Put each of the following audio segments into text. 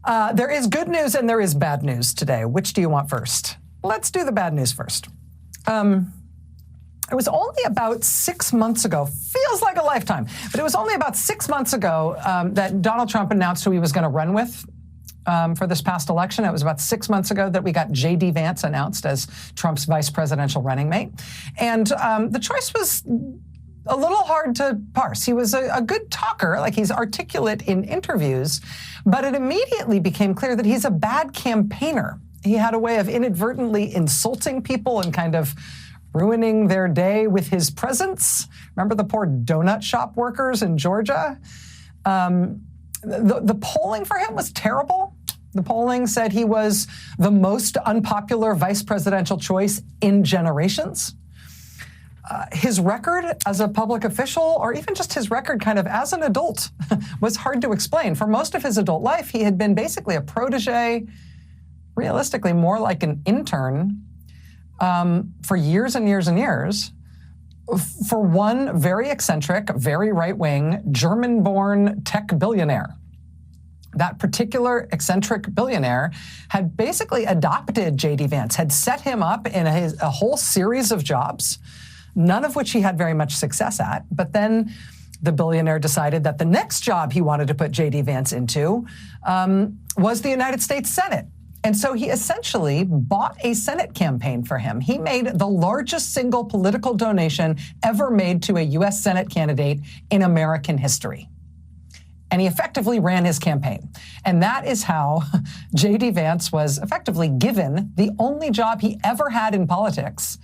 There is good news and there is bad news today. Which do you want first? Let's do the bad news first. It was only about 6 months ago, feels like a lifetime, but it was only about 6 months ago that Donald Trump announced who he was going to run with for this past election. It was about 6 months ago that we got JD Vance announced as Trump's vice presidential running mate. And the choice was a little hard to parse. He was a good talker, like he's articulate in interviews, but it immediately became clear that he's a bad campaigner. He had a way of inadvertently insulting people and kind of ruining their day with his presence. Remember the poor donut shop workers in Georgia? The polling for him was terrible. The polling said he was the most unpopular vice presidential choice in generations. His record as a public official, or even just his record kind of as an adult, was hard to explain. For most of his adult life, he had been basically a protege, realistically more like an intern, for years and years and years, for one very eccentric, very right-wing, German-born tech billionaire. That particular eccentric billionaire had basically adopted JD Vance, had set him up in a whole series of jobs, none of which he had very much success at. But then the billionaire decided that the next job he wanted to put JD Vance into was the United States Senate. And so he essentially bought a Senate campaign for him. He made the largest single political donation ever made to a U.S. Senate candidate in American history. And he effectively ran his campaign. And that is how JD Vance was effectively given the only job he ever had in politics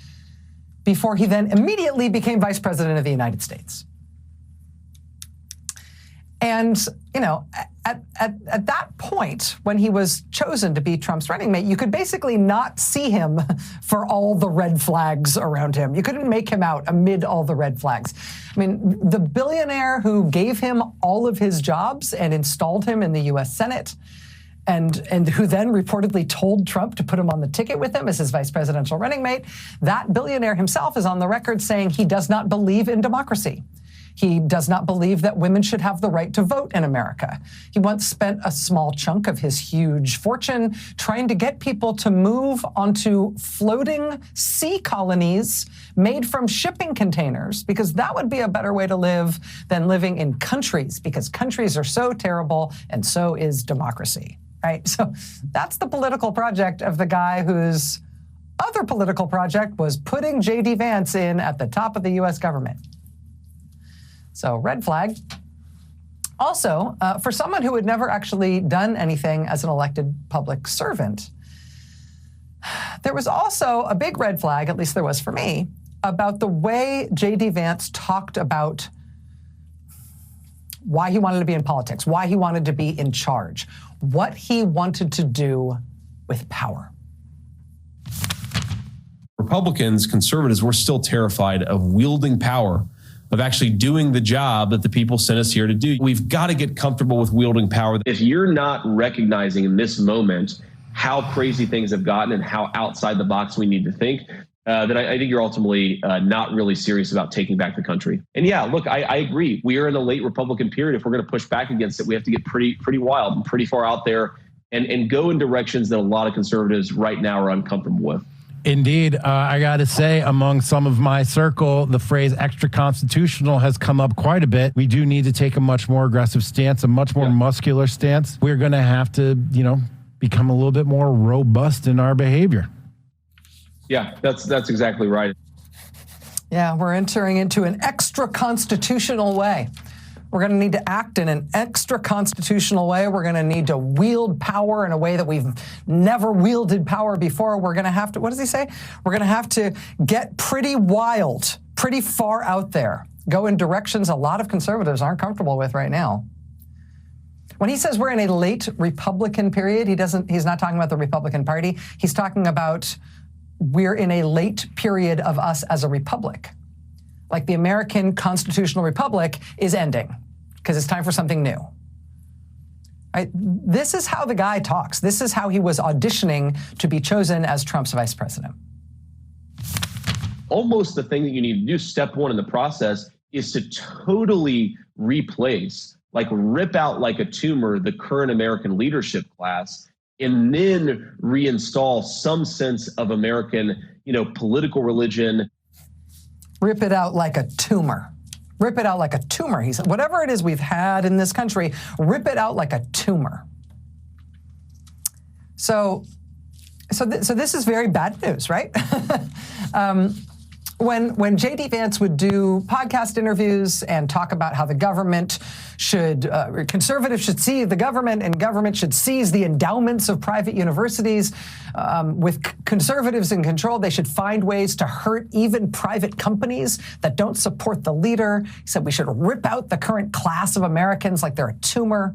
before he then immediately became vice president of the United States. And, you know, at that point, when he was chosen to be Trump's running mate, you could basically not see him for all the red flags around him. You couldn't make him out amid all the red flags. I mean, the billionaire who gave him all of his jobs and installed him in the U.S. Senate, and who then reportedly told Trump to put him on the ticket with him as his vice presidential running mate, that billionaire himself is on the record saying he does not believe in democracy. He does not believe that women should have the right to vote in America. He once spent a small chunk of his huge fortune trying to get people to move onto floating sea colonies made from shipping containers, because that would be a better way to live than living in countries, because countries are so terrible and so is democracy, right? So that's the political project of the guy whose other political project was putting JD Vance in at the top of the U.S. government. So red flag. Also, for someone who had never actually done anything as an elected public servant, there was also a big red flag, at least there was for me, about the way JD Vance talked about why he wanted to be in politics, why he wanted to be in charge, what he wanted to do with power. Republicans, conservatives, we're still terrified of wielding power, of actually doing the job that the people sent us here to do. We've got to get comfortable with wielding power. If you're not recognizing in this moment how crazy things have gotten and how outside the box we need to think, then I think you're ultimately not really serious about taking back the country. And yeah, look, I agree. We are in a late Republican period. If we're going to push back against it, we have to get pretty wild and pretty far out there and go in directions that a lot of conservatives right now are uncomfortable with. Indeed. I got to say, among some of my circle, the phrase extra constitutional has come up quite a bit. We do need to take a much more aggressive stance, a much more muscular stance. We're going to have to, become a little bit more robust in our behavior. Yeah, that's exactly right. Yeah, we're entering into an extra constitutional way. We're going to need to act in an extra constitutional way. We're going to need to wield power in a way that we've never wielded power before. We're going to have to, what does he say? We're going to have to get pretty wild, pretty far out there, go in directions a lot of conservatives aren't comfortable with right now. When he says we're in a late Republican period, he's not talking about the Republican Party. He's talking about we're in a late period of us as a republic. Like the American constitutional republic is ending because it's time for something new. Right? This is how the guy talks. This is how he was auditioning to be chosen as Trump's vice president. Almost the thing that you need to do, step one in the process, is to totally replace like rip out like a tumor the current American leadership class and then reinstall some sense of American, political religion. Rip it out like a tumor. Rip it out like a tumor. He said, whatever it is we've had in this country, rip it out like a tumor. So this is very bad news, right? When JD Vance would do podcast interviews and talk about how the government conservatives should see the government and government should seize the endowments of private universities, with conservatives in control, they should find ways to hurt even private companies that don't support the leader. He said we should rip out the current class of Americans like they're a tumor.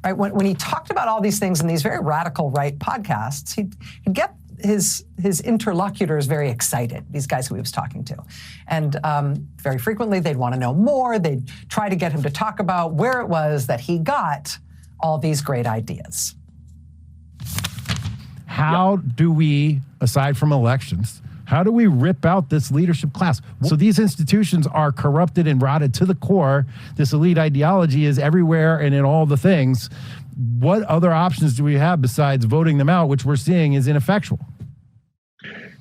Right? When he talked about all these things in these very radical right podcasts, he'd get his interlocutors very excited, these guys who he was talking to. And very frequently, they'd want to know more. They'd try to get him to talk about where it was that he got all these great ideas. How do we, aside from elections, how do we rip out this leadership class? So these institutions are corrupted and rotted to the core. This elite ideology is everywhere and in all the things. What other options do we have besides voting them out, which we're seeing is ineffectual?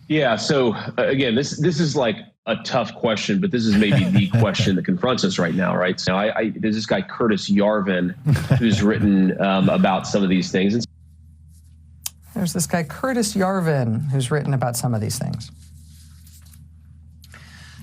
Yeah. So again, this is like a tough question, but this is maybe the question that confronts us right now, right? So there's this guy, Curtis Yarvin, who's written about some of these things. There's this guy, Curtis Yarvin, who's written about some of these things.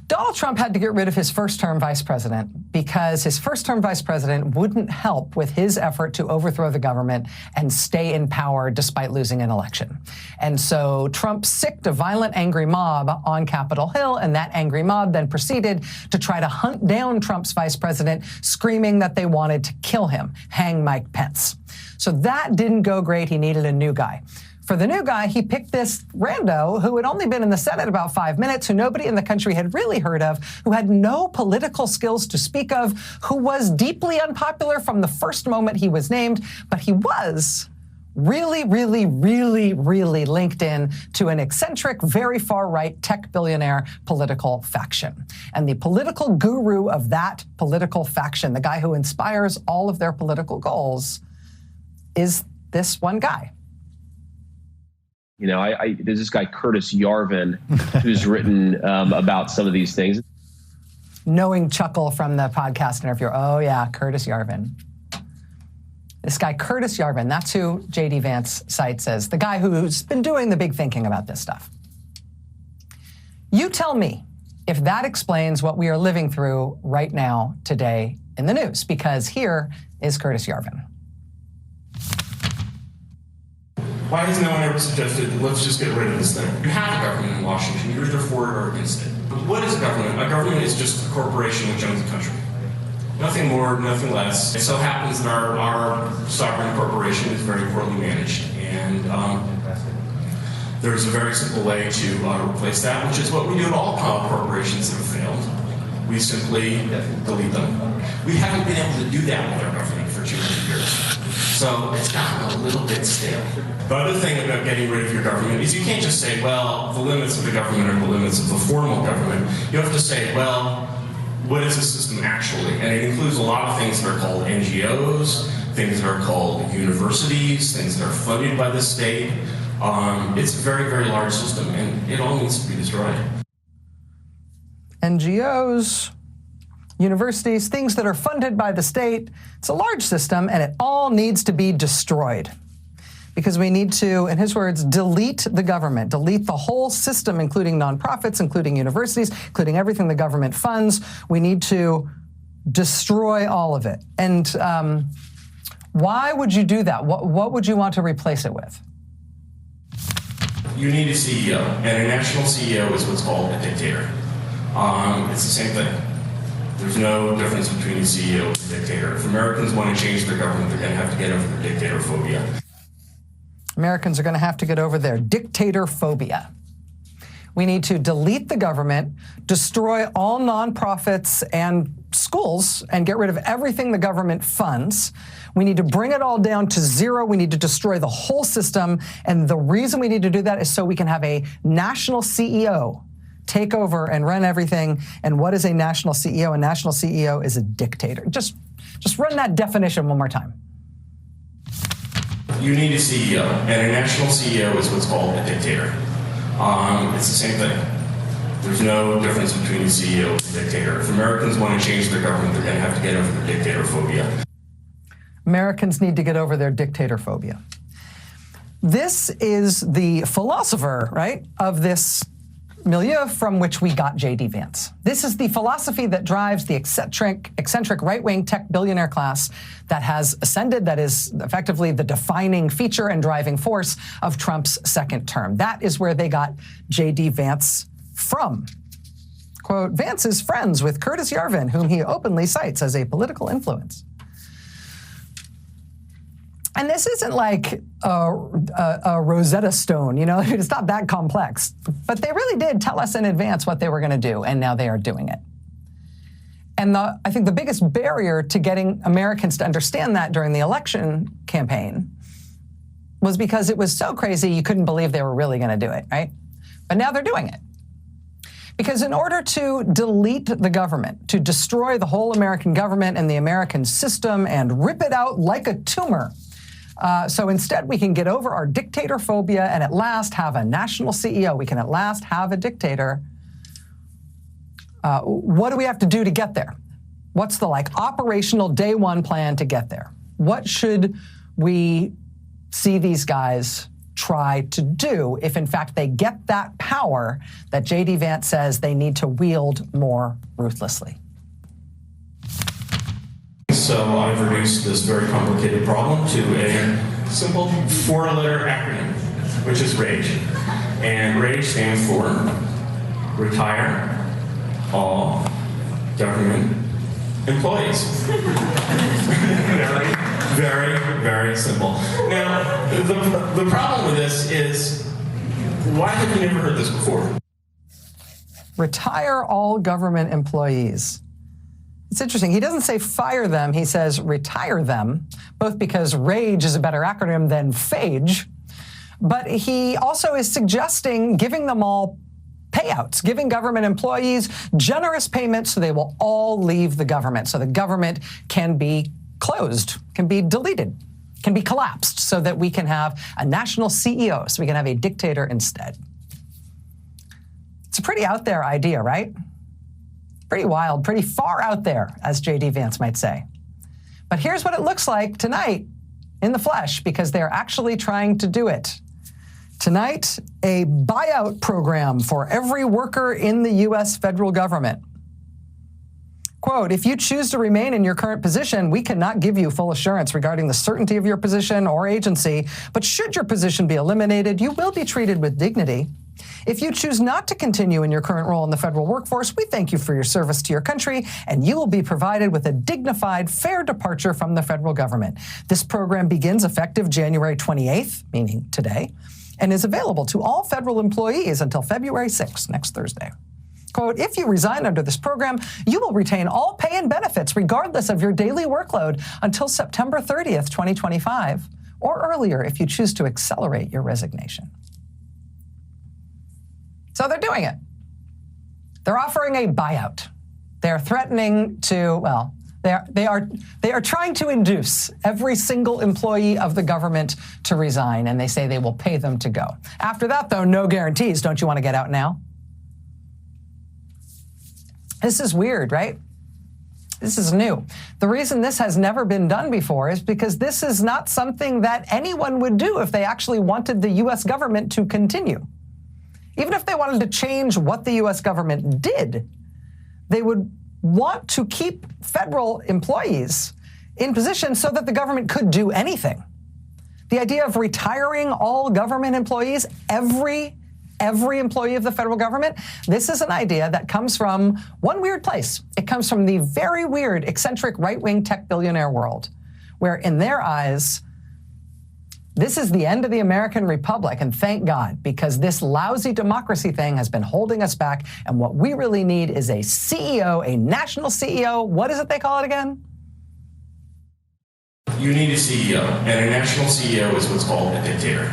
Donald Trump had to get rid of his first-term vice president because his first-term vice president wouldn't help with his effort to overthrow the government and stay in power despite losing an election. And so Trump sicked a violent, angry mob on Capitol Hill, and that angry mob then proceeded to try to hunt down Trump's vice president, screaming that they wanted to kill him, hang Mike Pence. So that didn't go great. He needed a new guy. For the new guy, he picked this rando who had only been in the Senate about 5 minutes, who nobody in the country had really heard of, who had no political skills to speak of, who was deeply unpopular from the first moment he was named, but he was really, really, really, really linked in to an eccentric, very far-right tech billionaire political faction. And the political guru of that political faction, the guy who inspires all of their political goals, is this one guy. There's this guy, Curtis Yarvin, who's written about some of these things. Knowing chuckle from the podcast interviewer. Oh, yeah, Curtis Yarvin. This guy, Curtis Yarvin, that's who JD Vance cites as the guy who's been doing the big thinking about this stuff. You tell me if that explains what we are living through right now, today, in the news, because here is Curtis Yarvin. Why has no one ever suggested, let's just get rid of this thing? You have a government in Washington. You're either for it or against it. But what is a government? A government is just a corporation which owns the country. Nothing more, nothing less. It so happens that our sovereign corporation is very poorly managed. And there's a very simple way to replace that, which is what we do at all corporations that have failed. We simply delete them. We haven't been able to do that with our government for 200 years. So it's gotten a little bit stale. The other thing about getting rid of your government is you can't just say, well, the limits of the government are the limits of the formal government. You have to say, well, what is the system actually? And it includes a lot of things that are called NGOs, things that are called universities, things that are funded by the state. It's a very, very large system, and it all needs to be destroyed. NGOs, universities, things that are funded by the state. It's a large system, and it all needs to be destroyed. Because we need to, in his words, delete the government, delete the whole system, including nonprofits, including universities, including everything the government funds. We need to destroy all of it. And why would you do that? What would you want to replace it with? You need a CEO, and a national CEO is what's called a dictator. It's the same thing. There's no difference between a CEO and a dictator. If Americans want to change their government, they're going to have to get over their dictator phobia. Americans are going to have to get over their dictator phobia. We need to delete the government, destroy all nonprofits and schools, and get rid of everything the government funds. We need to bring it all down to zero. We need to destroy the whole system. And the reason we need to do that is so we can have a national CEO take over and run everything. And what is a national CEO? A national CEO is a dictator. Just Just run that definition one more time. You need a CEO, and a national CEO is what's called a dictator. It's the same thing. There's no difference between a CEO and a dictator. If Americans want to change their government, they're going to have to get over their dictator phobia. Americans need to get over their dictator phobia. This is the philosopher, right, of this milieu from which we got JD Vance. This is the philosophy that drives the eccentric right-wing tech billionaire class that has ascended, that is effectively the defining feature and driving force of Trump's second term. That is where they got JD Vance from. Quote, Vance is friends with Curtis Yarvin, whom he openly cites as a political influence. And this isn't like a Rosetta Stone, you know, it's not that complex. But they really did tell us in advance what they were going to do, and now they are doing it. And I think the biggest barrier to getting Americans to understand that during the election campaign was because it was so crazy you couldn't believe they were really going to do it, right? But now they're doing it. Because in order to delete the government, to destroy the whole American government and the American system and rip it out like a tumor, so instead we can get over our dictator phobia and at last have a national CEO. We can at last have a dictator. What do we have to do to get there? What's the operational day one plan to get there? What should we see these guys try to do if in fact they get that power that JD Vance says they need to wield more ruthlessly? So I've reduced this very complicated problem to a simple four-letter acronym, which is RAGE. And RAGE stands for Retire All Government Employees. Very, very simple. Now, the problem with this is, why have you never heard this before? Retire all government employees. It's interesting. He doesn't say fire them. He says retire them, both because RAGE is a better acronym than phage. But he also is suggesting giving them all payouts, giving government employees generous payments so they will all leave the government, so the government can be closed, can be deleted, can be collapsed, so that we can have a national CEO, so we can have a dictator instead. It's a pretty out there idea, right? Pretty wild, pretty far out there, as JD Vance might say. But here's what it looks like tonight in the flesh, because they're actually trying to do it. Tonight, a buyout program for every worker in the U.S. federal government. Quote, if you choose to remain in your current position, we cannot give you full assurance regarding the certainty of your position or agency, but should your position be eliminated, you will be treated with dignity. If you choose not to continue in your current role in the federal workforce, we thank you for your service to your country, and you will be provided with a dignified, fair departure from the federal government. This program begins effective January 28th, meaning today, and is available to all federal employees until February 6th, next Thursday. Quote, if you resign under this program, you will retain all pay and benefits regardless of your daily workload until September 30th, 2025, or earlier if you choose to accelerate your resignation. So they're doing it. They're offering a buyout. They're threatening to, well, they are trying to induce every single employee of the government to resign, and they say they will pay them to go. After that, though, no guarantees. Don't you want to get out now? This is weird, right? This is new. The reason this has never been done before is because this is not something that anyone would do if they actually wanted the U.S. government to continue. Even if they wanted to change what the U.S. government did, they would want to keep federal employees in position so that the government could do anything. The idea of retiring all government employees, every employee of the federal government, this is an idea that comes from one weird place. It comes from the very weird, eccentric right-wing tech billionaire world, where in their eyes, this is the end of the American Republic, and thank God, because this lousy democracy thing has been holding us back, and what we really need is a CEO, a national CEO. What is it they call it again? You need a CEO, and a national CEO is what's called a dictator.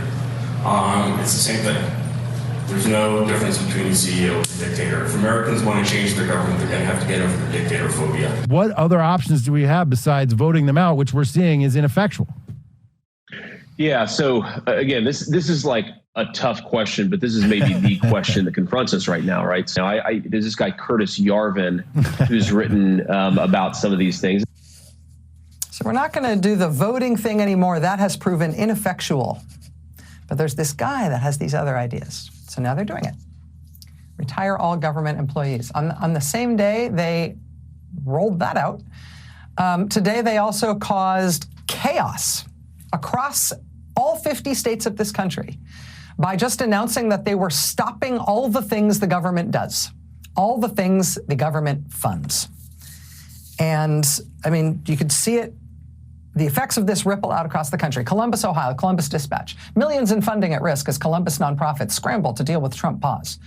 It's the same thing. There's no difference between a CEO and a dictator. If Americans want to change their government, they're going to have to get over their dictator phobia. What other options do we have besides voting them out, which we're seeing is ineffectual? Yeah. So again, this is like a tough question, but this is maybe the question that confronts us right now, right? So there's this guy, Curtis Yarvin, who's written about some of these things. So we're not going to do the voting thing anymore. That has proven ineffectual. But there's this guy that has these other ideas. So now they're doing it. Retire all government employees. On the same day they rolled that out, today they also caused chaos across all 50 states of this country by just announcing that they were stopping all the things the government does, all the things the government funds. And I mean, you could see it. The effects of this ripple out across the country. Columbus, Ohio, Columbus Dispatch. Millions in funding at risk as Columbus nonprofits scramble to deal with Trump pause.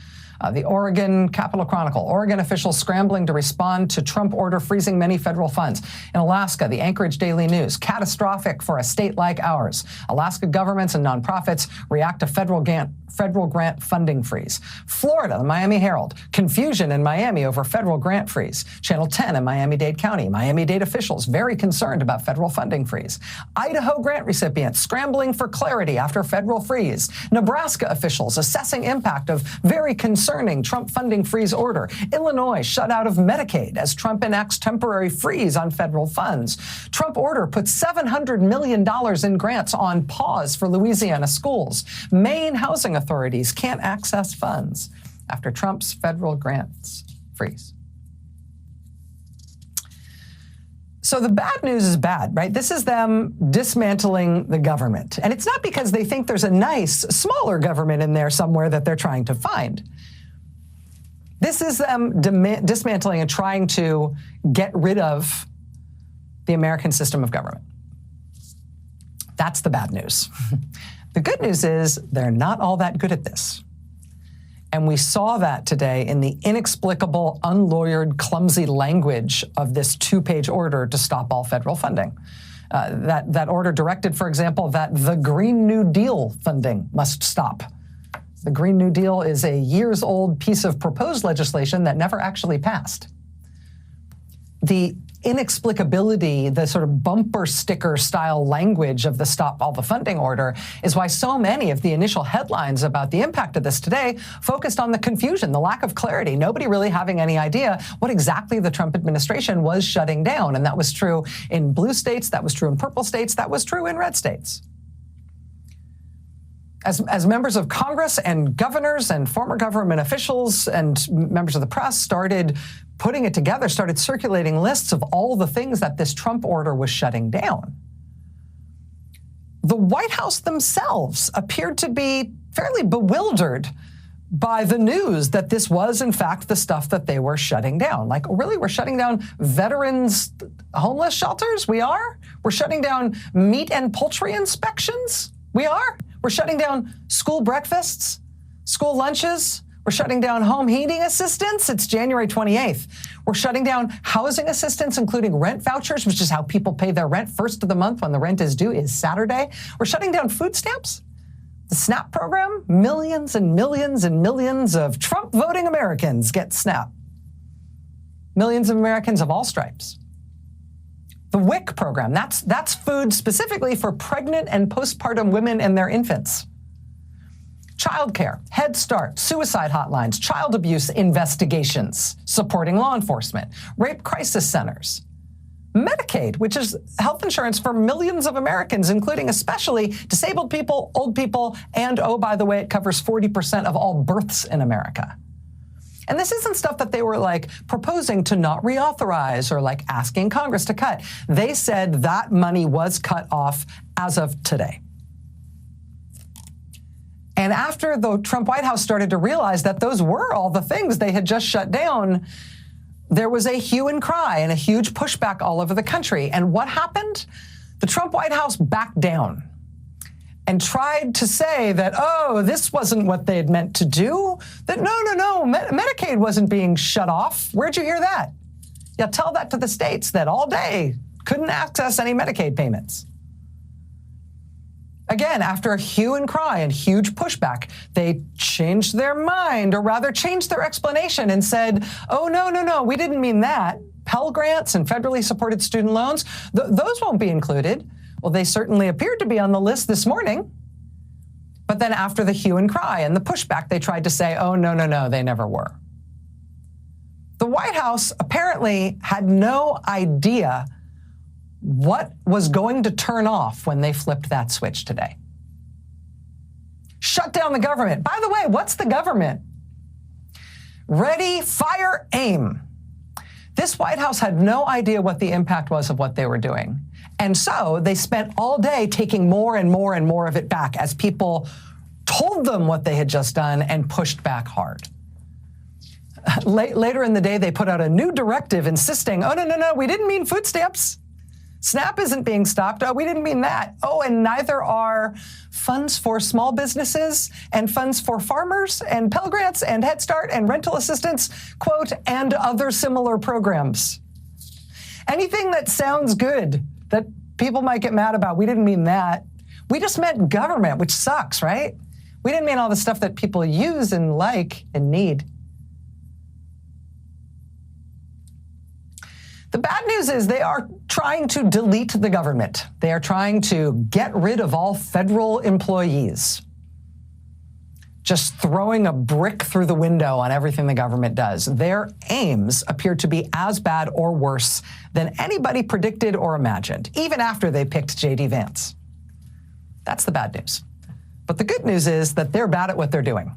The Oregon Capitol Chronicle. Oregon officials scrambling to respond to Trump order freezing many federal funds. In Alaska, the Anchorage Daily News. Catastrophic for a state like ours. Alaska governments and nonprofits react to federal grant funding freeze. Florida, the Miami Herald. Confusion in Miami over federal grant freeze. Channel 10 in Miami-Dade County. Miami-Dade officials very concerned about federal funding freeze. Idaho grant recipients scrambling for clarity after federal freeze. Nebraska officials assessing impact of very concerning Trump funding freeze order. Illinois shut out of Medicaid as Trump enacts temporary freeze on federal funds. Trump order puts $700 million in grants on pause for Louisiana schools. Maine housing authorities can't access funds after Trump's federal grants freeze. So the bad news is bad, right? This is them dismantling the government. And it's not because they think there's a nice, smaller government in there somewhere that they're trying to find. This is them dismantling and trying to get rid of the American system of government. That's the bad news. The good news is they're not all that good at this. And we saw that today in the inexplicable, unlawyered, clumsy language of this two-page order to stop all federal funding. That order directed, for example, that the Green New Deal funding must stop. The Green New Deal is a years-old piece of proposed legislation that never actually passed. The inexplicability, the sort of bumper sticker style language of the Stop All the Funding order is why so many of the initial headlines about the impact of this today focused on the confusion, the lack of clarity, nobody really having any idea what exactly the Trump administration was shutting down. And that was true in blue states, that was true in purple states, that was true in red states. As members of Congress and governors and former government officials and members of the press started putting it together, started circulating lists of all the things that this Trump order was shutting down, the White House themselves appeared to be fairly bewildered by the news that this was, in fact, the stuff that they were shutting down. Like, really, we're shutting down veterans' homeless shelters? We are? We're shutting down meat and poultry inspections? We are? We're shutting down school breakfasts, school lunches. We're shutting down home heating assistance. It's January 28th. We're shutting down housing assistance, including rent vouchers, which is how people pay their rent first of the month when the rent is due is Saturday. We're shutting down food stamps, the SNAP program. Millions and millions and millions of Trump voting Americans get SNAP. Millions of Americans of all stripes. The WIC program, that's food specifically for pregnant and postpartum women and their infants. Childcare, Head Start, suicide hotlines, child abuse investigations, supporting law enforcement, rape crisis centers. Medicaid, which is health insurance for millions of Americans, including especially disabled people, old people, and, oh, by the way, it covers 40% of all births in America. And this isn't stuff that they were like proposing to not reauthorize or like asking Congress to cut. They said that money was cut off as of today. And after the Trump White House started to realize that those were all the things they had just shut down, there was a hue and cry and a huge pushback all over the country. And what happened? The Trump White House backed down and tried to say that, oh, this wasn't what they had meant to do, that no, Medicaid wasn't being shut off. Where'd you hear that? Yeah, tell that to the states that all day couldn't access any Medicaid payments. Again, after a hue and cry and huge pushback, they changed their mind, or rather changed their explanation and said, oh, no, we didn't mean that. Pell Grants and federally supported student loans, those won't be included. Well, they certainly appeared to be on the list this morning. But then after the hue and cry and the pushback, they tried to say, oh, no, they never were. The White House apparently had no idea what was going to turn off when they flipped that switch today. Shut down the government. By the way, what's the government? Ready, fire, aim. This White House had no idea what the impact was of what they were doing. And so they spent all day taking more and more and more of it back as people told them what they had just done and pushed back hard. Later in the day, they put out a new directive insisting, oh, no, we didn't mean food stamps. SNAP isn't being stopped. Oh, we didn't mean that. Oh, and neither are funds for small businesses and funds for farmers and Pell Grants and Head Start and rental assistance, quote, and other similar programs. Anything that sounds good that people might get mad about, we didn't mean that. We just meant government, which sucks, right? We didn't mean all the stuff that people use and like and need. The bad news is they are trying to delete the government. They are trying to get rid of all federal employees. Just throwing a brick through the window on everything the government does. Their aims appear to be as bad or worse than anybody predicted or imagined, even after they picked JD Vance. That's the bad news. But the good news is that they're bad at what they're doing,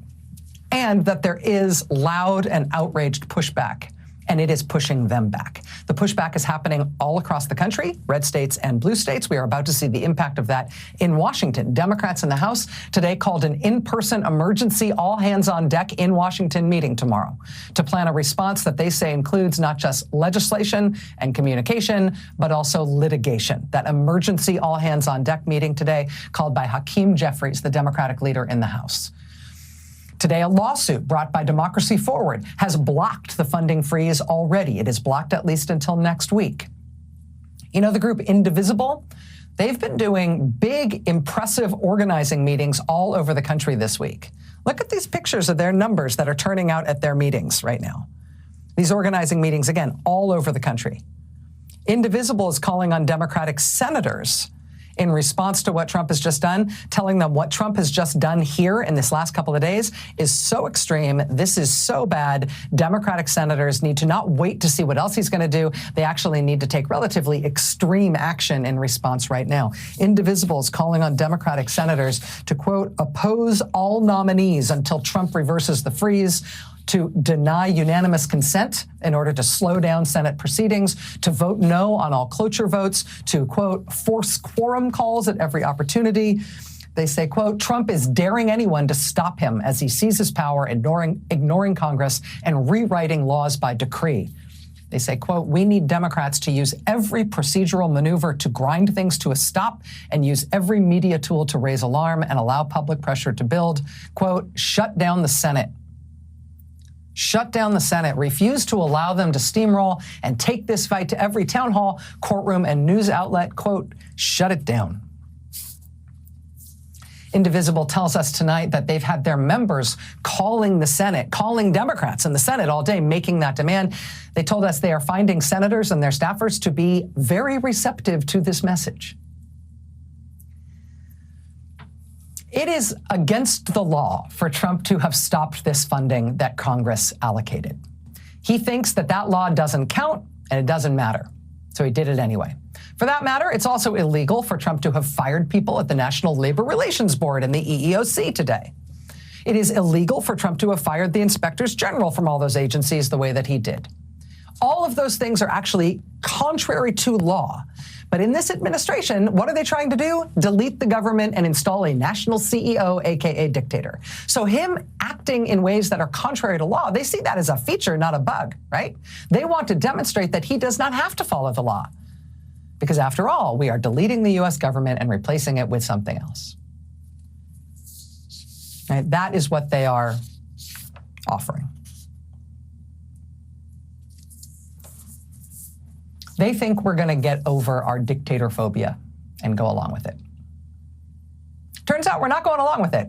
and that there is loud and outraged pushback. And it is pushing them back. The pushback is happening all across the country, red states and blue states. We are about to see the impact of that in Washington. Democrats in the House today called an in-person emergency all-hands-on-deck in Washington meeting tomorrow to plan a response that they say includes not just legislation and communication, but also litigation. That emergency all-hands-on-deck meeting today called by Hakeem Jeffries, the Democratic leader in the House. Today, a lawsuit brought by Democracy Forward has blocked the funding freeze already. It is blocked at least until next week. You know the group Indivisible? They've been doing big, impressive organizing meetings all over the country this week. Look at these pictures of their numbers that are turning out at their meetings right now. These organizing meetings, again, all over the country. Indivisible is calling on Democratic senators in response to what Trump has just done, telling them what Trump has just done here in this last couple of days is so extreme. This is so bad. Democratic senators need to not wait to see what else he's going to do. They actually need to take relatively extreme action in response right now. Indivisible is calling on Democratic senators to, quote, oppose all nominees until Trump reverses the freeze, to deny unanimous consent in order to slow down Senate proceedings, to vote no on all cloture votes, to, quote, force quorum calls at every opportunity. They say, quote, Trump is daring anyone to stop him as he seizes power, ignoring Congress and rewriting laws by decree. They say, quote, we need Democrats to use every procedural maneuver to grind things to a stop and use every media tool to raise alarm and allow public pressure to build. Quote, shut down the Senate. Shut down the Senate, refuse to allow them to steamroll, and take this fight to every town hall, courtroom, and news outlet. Quote, shut it down. Indivisible tells us tonight that they've had their members calling the Senate, calling Democrats in the Senate all day, making that demand. They told us they are finding senators and their staffers to be very receptive to this message. It is against the law for Trump to have stopped this funding that Congress allocated. He thinks that that law doesn't count and it doesn't matter. So he did it anyway. For that matter, it's also illegal for Trump to have fired people at the National Labor Relations Board and the EEOC today. It is illegal for Trump to have fired the inspectors general from all those agencies the way that he did. All of those things are actually contrary to law. But in this administration, what are they trying to do? Delete the government and install a national CEO, aka dictator. So him acting in ways that are contrary to law, they see that as a feature, not a bug, right? They want to demonstrate that he does not have to follow the law. Because after all, we are deleting the US government and replacing it with something else. Right? That is what they are offering. They think we're going to get over our dictator phobia and go along with it. Turns out we're not going along with it.